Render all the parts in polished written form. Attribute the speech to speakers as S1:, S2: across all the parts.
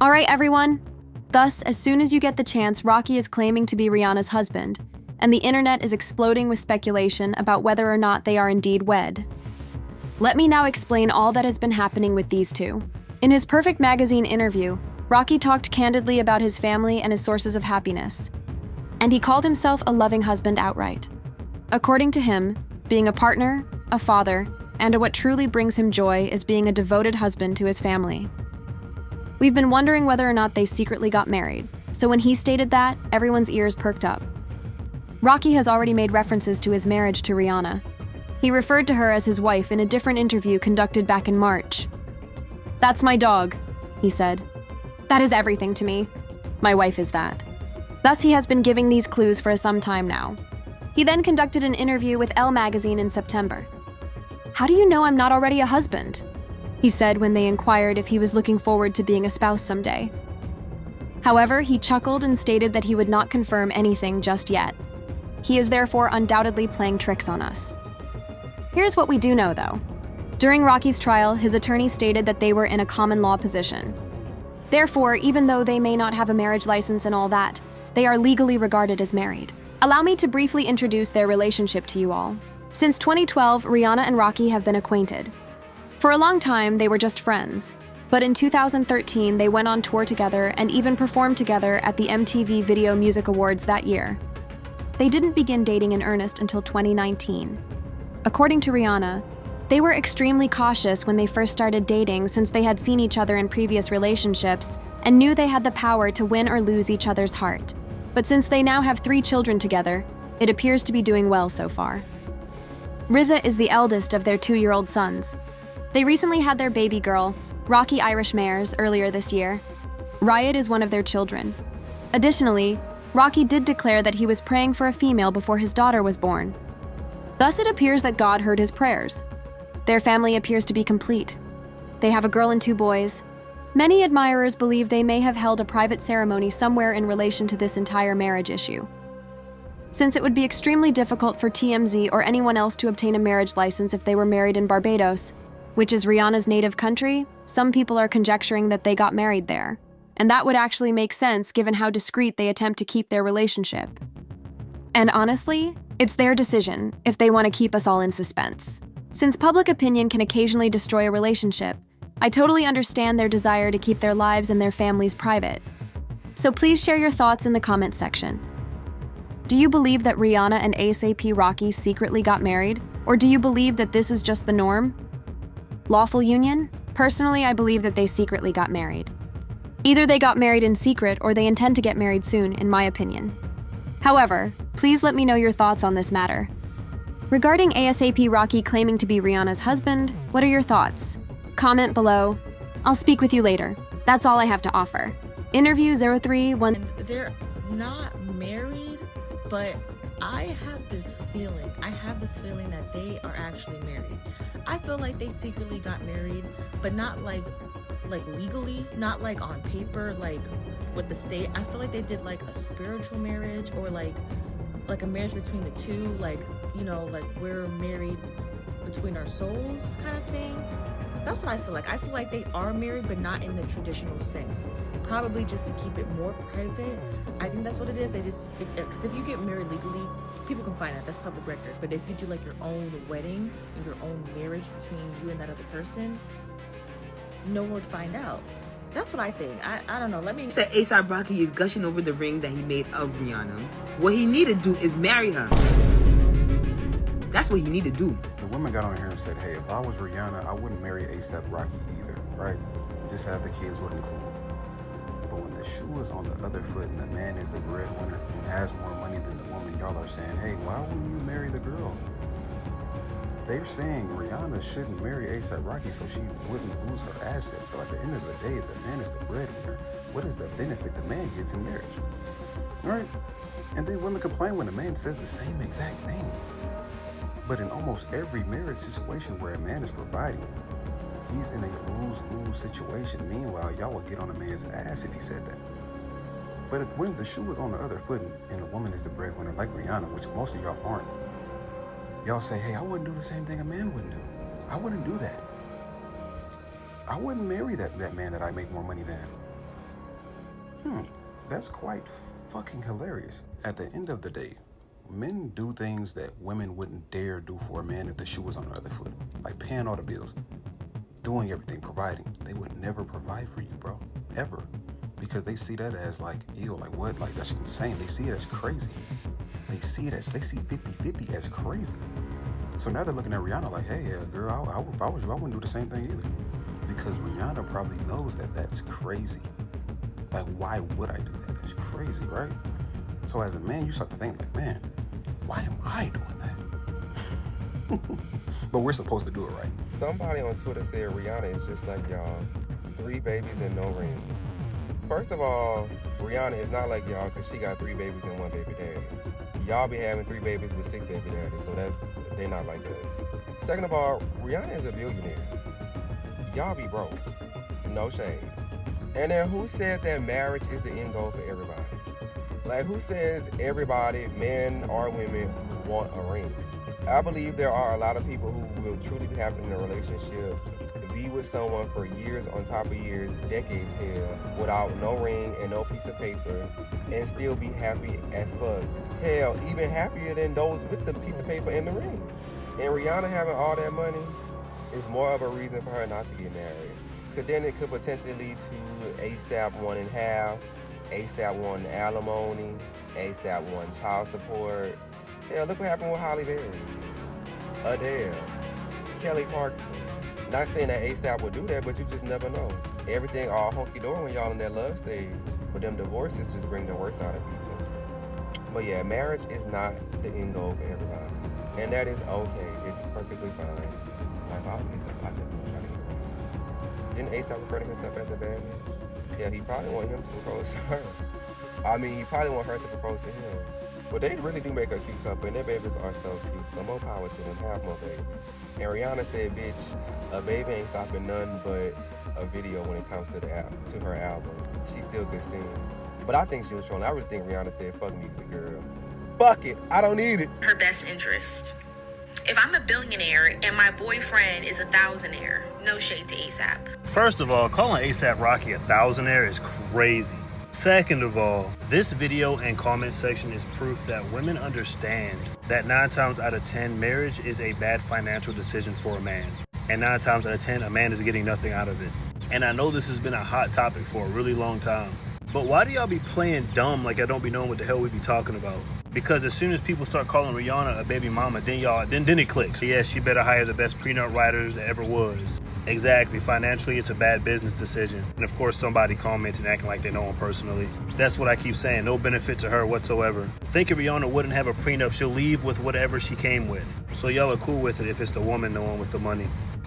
S1: All right, everyone. Thus, as soon as you get the chance, Rocky is claiming to be Rihanna's husband, and the internet is exploding with speculation about whether or not they are indeed wed. Let me now explain all that has been happening with these two. In his Perfect Magazine interview, Rocky talked candidly about his family and his sources of happiness, and he called himself a loving husband outright. According to him, being a partner, a father, and what truly brings him joy is being a devoted husband to his family. We've been wondering whether or not they secretly got married, so when he stated that, everyone's ears perked up. Rocky has already made references to his marriage to Rihanna. He referred to her as his wife in a different interview conducted back in March. "That's my dog," he said. "That is everything to me. My wife is that." Thus, he has been giving these clues for some time now. He then conducted an interview with Elle magazine in September. "How do you know I'm not already a husband?" he said when they inquired if he was looking forward to being a spouse someday. However, he chuckled and stated that he would not confirm anything just yet. He is therefore undoubtedly playing tricks on us. Here's what we do know, though. During Rocky's trial, his attorney stated that they were in a common law position. Therefore, even though they may not have a marriage license and all that, they are legally regarded as married. Allow me to briefly introduce their relationship to you all. Since 2012, Rihanna and Rocky have been acquainted. For a long time, they were just friends. But in 2013, they went on tour together and even performed together at the MTV Video Music Awards that year. They didn't begin dating in earnest until 2019. According to Rihanna, they were extremely cautious when they first started dating since they had seen each other in previous relationships and knew they had the power to win or lose each other's heart. But since they now have 3 children together, it appears to be doing well so far. RZA is the eldest of their 2-year-old sons. They recently had their baby girl, Rocky Irish Mares, earlier this year. Riot is one of their children. Additionally, Rocky did declare that he was praying for a female before his daughter was born. Thus, it appears that God heard his prayers. Their family appears to be complete. They have a girl and 2 boys. Many admirers believe they may have held a private ceremony somewhere in relation to this entire marriage issue. Since it would be extremely difficult for TMZ or anyone else to obtain a marriage license if they were married in Barbados, which is Rihanna's native country, some people are conjecturing that they got married there. And that would actually make sense given how discreet they attempt to keep their relationship. And honestly, it's their decision if they want to keep us all in suspense. Since public opinion can occasionally destroy a relationship, I totally understand their desire to keep their lives and their families private. So please share your thoughts in the comments section. Do you believe that Rihanna and ASAP Rocky secretly got married? Or do you believe that this is just the norm? Lawful union? Personally, I believe that they secretly got married. Either they got married in secret or they intend to get married soon, in my opinion. However, please let me know your thoughts on this matter. Regarding ASAP Rocky claiming to be Rihanna's husband, what are your thoughts? Comment below. I'll speak with you later. That's all I have to offer. Interview 031.
S2: They're not married, but I have this feeling that they are actually married. I feel like they secretly got married, but not like legally, not like on paper, like with the state. I feel like they did like a spiritual marriage or like a marriage between the two, like, you know, like we're married between our souls kind of thing. That's what I feel like. I feel like they are married, but not in the traditional sense. Probably just to keep it more private. I think that's what it is. They just, because if you get married legally, people can find out. That's public record. But if you do like your own wedding and your own marriage between you and that other person, no one would find out. That's what I think. I don't know. Let me
S3: say ASAP Rocky is gushing over the ring that he made of Rihanna. What he need to do is marry her. That's what he need to do.
S4: The women got on here and said, hey, if I was Rihanna, I wouldn't marry ASAP Rocky either, right? Just have the kids with him, cool. But when the shoe is on the other foot and the man is the breadwinner and has more money than the woman, y'all are saying, hey, why wouldn't you marry the girl? They're saying Rihanna shouldn't marry ASAP Rocky so she wouldn't lose her assets. So at the end of the day, the man is the breadwinner. What is the benefit the man gets in marriage? All right? And then women complain when the man says the same exact thing. But in almost every marriage situation where a man is providing, he's in a lose-lose situation. Meanwhile, y'all would get on a man's ass if he said that. But when the shoe is on the other foot and the woman is the breadwinner, like Rihanna, which most of y'all aren't, y'all say, hey, I wouldn't do the same thing a man wouldn't do. I wouldn't do that. I wouldn't marry that man that I make more money than. that's quite fucking hilarious. At the end of the day, men do things that women wouldn't dare do for a man if the shoe was on the other foot. Like paying all the bills, doing everything, providing. They would never provide for you, bro. Ever. Because they see that as like, ew, like what? Like that's insane. They see it as crazy. They see 50-50 as crazy. So now they're looking at Rihanna like, hey, girl, if I was you, I wouldn't do the same thing either. Because Rihanna probably knows that that's crazy. Like, why would I do that? That's crazy, right? So as a man, you start to think like, man, why am I doing that? But we're supposed to do it right.
S5: Somebody on Twitter said Rihanna is just like y'all. 3 babies and no ring. First of all, Rihanna is not like y'all because she got 3 babies and 1 baby daddy. Y'all be having 3 babies with 6 baby daddies, so they're not like us. Second of all, Rihanna is a billionaire. Y'all be broke. No shade. And then who said that marriage is the end goal for everybody? Like, who says everybody, men or women, want a ring? I believe there are a lot of people who will truly be happy in a relationship, be with someone for years on top of years, decades hell, without no ring and no piece of paper, and still be happy as fuck. Hell, even happier than those with the piece of paper and the ring. And Rihanna having all that money is more of a reason for her not to get married. Because then it could potentially lead to ASAP wanting half, ASAP wanting alimony, ASAP wanting child support. Yeah, look what happened with Halle Berry, Adele, Kelly Clarkson. Not saying that ASAP would do that, but you just never know. Everything all hunky-dory when y'all in that love stage, but them divorces just bring the worst out of people. But yeah, marriage is not the end goal for everybody. And that is okay. It's perfectly fine. Like, I was ASAP, I didn't try to get around. Didn't ASAP refer to himself as a bad bitch? Yeah, he probably want him to propose to her. I mean, he probably want her to propose to him. But they really do make a cute couple, and their babies are so cute. So more power to them, have more babies. And Rihanna said, bitch, a baby ain't stopping none but a video when it comes to her album. She still could sing. But I think she was trolling. I really think Rihanna said, fuck music, girl. Fuck it, I don't need it.
S6: Her best interest. If I'm a billionaire and my boyfriend is a thousandaire, no shade to ASAP.
S7: First of all, calling ASAP Rocky a thousandaire is crazy. Second of all, this video and comment section is proof that women understand that 9 times out of 10, marriage is a bad financial decision for a man. And 9 times out of 10, a man is getting nothing out of it. And I know this has been a hot topic for a really long time. But why do y'all be playing dumb like I don't be knowing what the hell we be talking about? Because as soon as people start calling Rihanna a baby mama, then it clicks. Yeah, she better hire the best prenup writers that ever was. Exactly. Financially, it's a bad business decision. And of course, somebody comments and acting like they know him personally. That's what I keep saying. No benefit to her whatsoever. Think if Rihanna wouldn't have a prenup, she'll leave with whatever she came with. So y'all are cool with it if it's the woman, the one with the money.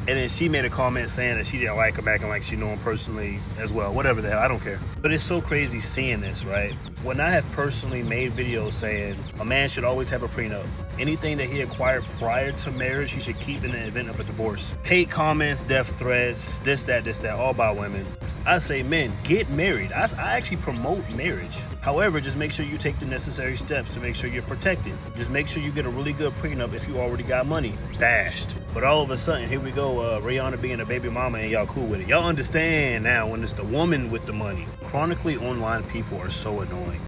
S7: And then she made a comment saying that she didn't like him, acting like she knew him personally as well. Whatever the hell, I don't care. But it's so crazy seeing this, right? When I have personally made videos saying a man should always have a prenup. Anything that he acquired prior to marriage, he should keep in the event of a divorce. Hate comments, death threats, this, that, all by women. I say, men, get married. I actually promote marriage. However, just make sure you take the necessary steps to make sure you're protected. Just make sure you get a really good prenup if you already got money. Dashed. But all of a sudden, here we go, Rihanna being a baby mama and y'all cool with it. Y'all understand now when it's the woman with the money. Chronically online people are so annoying.